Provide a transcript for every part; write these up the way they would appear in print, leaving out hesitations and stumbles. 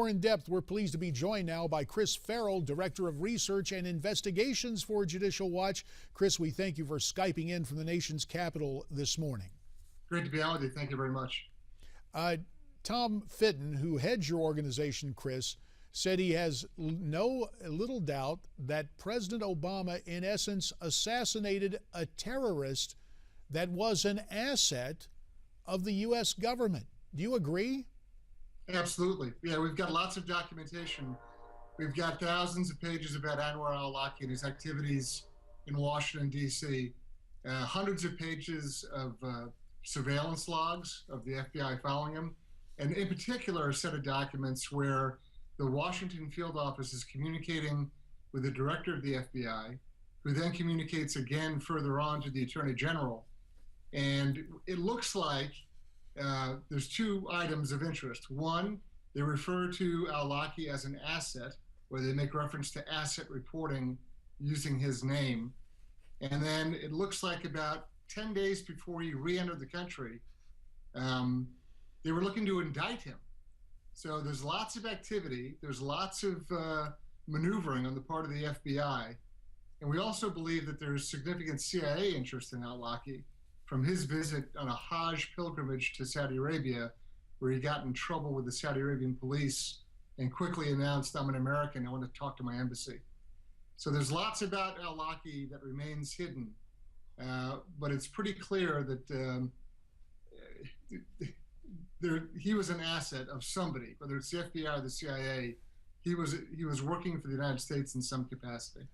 More in depth, we're pleased to be joined now by Chris Farrell, Director of Research and Investigations for Judicial Watch. Chris, we thank you for Skyping in from the nation's capital this morning. Great to be on with you. Thank you very much. Tom Fitton, who heads your organization, Chris, said he has little doubt that President Obama, in essence, assassinated a terrorist that was an asset of the U.S. government. Do you agree? Absolutely. Yeah, we've got lots of documentation. We've got thousands of pages about Anwar al-Awlaki and his activities in Washington, D.C., hundreds of pages of surveillance logs of the FBI following him, and in particular, a set of documents where the Washington field office is communicating with the director of the FBI, who then communicates again further on to the Attorney General. And it looks like there's two items of interest. One, they refer to al-Awlaki as an asset, where they make reference to asset reporting using his name. And then it looks like about 10 days before he re-entered the country, they were looking to indict him. So there's lots of activity, there's lots of maneuvering on the part of the FBI. And we also believe that there's significant CIA interest in al-Awlaki from his visit on a Hajj pilgrimage to Saudi Arabia, where he got in trouble with the Saudi Arabian police and quickly announced, "I'm an American, I want to talk to my embassy." So there's lots about al-Awlaki that remains hidden, but it's pretty clear that he was an asset of somebody, whether it's the FBI or the CIA. He was working for the United States in some capacity.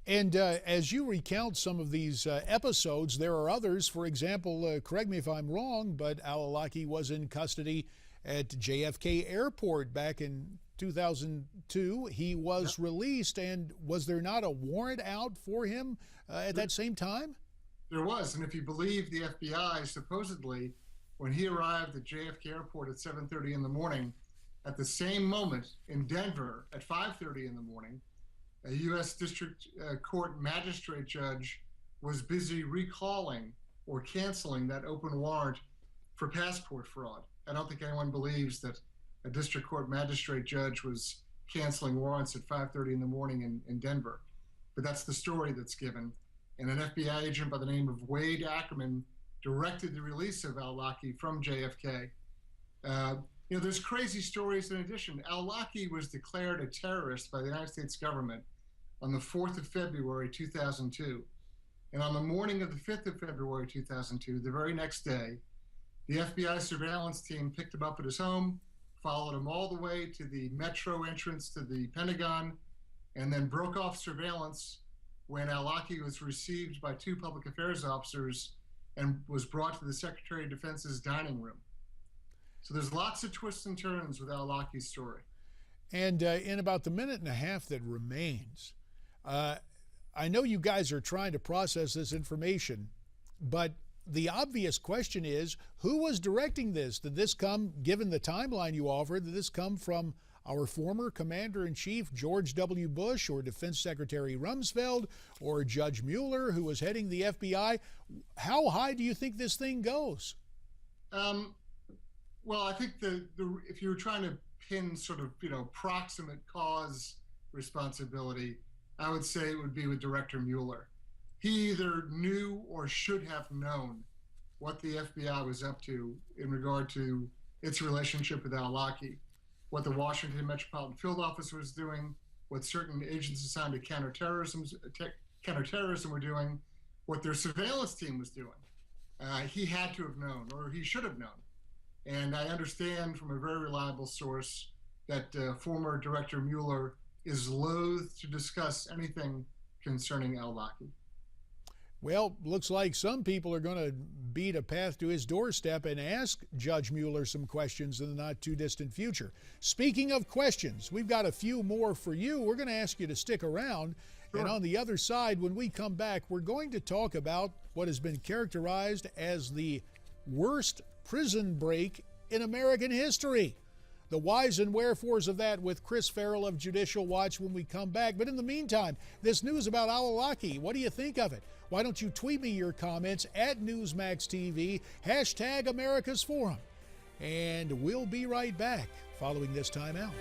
And as you recount some of these episodes, there are others. For example, correct me if I'm wrong, but al-Awlaki was in custody at JFK Airport back in 2002. He was released, and was there not a warrant out for him at that same time? There was, and if you believe the FBI, supposedly, when he arrived at JFK Airport at 7:30 in the morning, at the same moment in Denver at 5:30 in the morning, a U.S. District Court magistrate judge was busy recalling or canceling that open warrant for passport fraud. I don't think anyone believes that a district court magistrate judge was canceling warrants at 5:30 in the morning in Denver. But that's the story that's given. And an FBI agent by the name of Wade Ackerman directed the release of al-Awlaki from JFK. There's crazy stories in addition. Al-Awlaki was declared a terrorist by the United States government on the 4th of February, 2002. And on the morning of the 5th of February, 2002, the very next day, the FBI surveillance team picked him up at his home, followed him all the way to the metro entrance to the Pentagon, and then broke off surveillance when al-Awlaki was received by two public affairs officers and was brought to the Secretary of Defense's dining room. So there's lots of twists and turns with al-Awlaki's story. And in about the minute and a half that remains, I know you guys are trying to process this information, but the obvious question is, who was directing this? Did this come, given the timeline you offered, did this come from our former Commander-in-Chief, George W. Bush, or Defense Secretary Rumsfeld, or Judge Mueller, who was heading the FBI? How high do you think this thing goes? Well, I think if you were trying to pin sort of, proximate cause responsibility, I would say it would be with Director Mueller. He either knew or should have known what the FBI was up to in regard to its relationship with al-Awlaki, what the Washington Metropolitan Field Office was doing, what certain agents assigned to counterterrorism were doing, what their surveillance team was doing. He had to have known, or he should have known. And I understand from a very reliable source that former Director Mueller is loath to discuss anything concerning al-Awlaki. Well, looks like some people are going to beat a path to his doorstep and ask Judge Mueller some questions in the not too distant future. Speaking of questions, we've got a few more for you. We're going to ask you to stick around. Sure. And on the other side, when we come back, we're going to talk about what has been characterized as the worst prison break in American history. The whys and wherefores of that with Chris Farrell of Judicial Watch when we come back. But in the meantime, this news about al-Awlaki, what do you think of it? Why don't you tweet me your comments at NewsmaxTV, #America's Forum. And we'll be right back. following this timeout.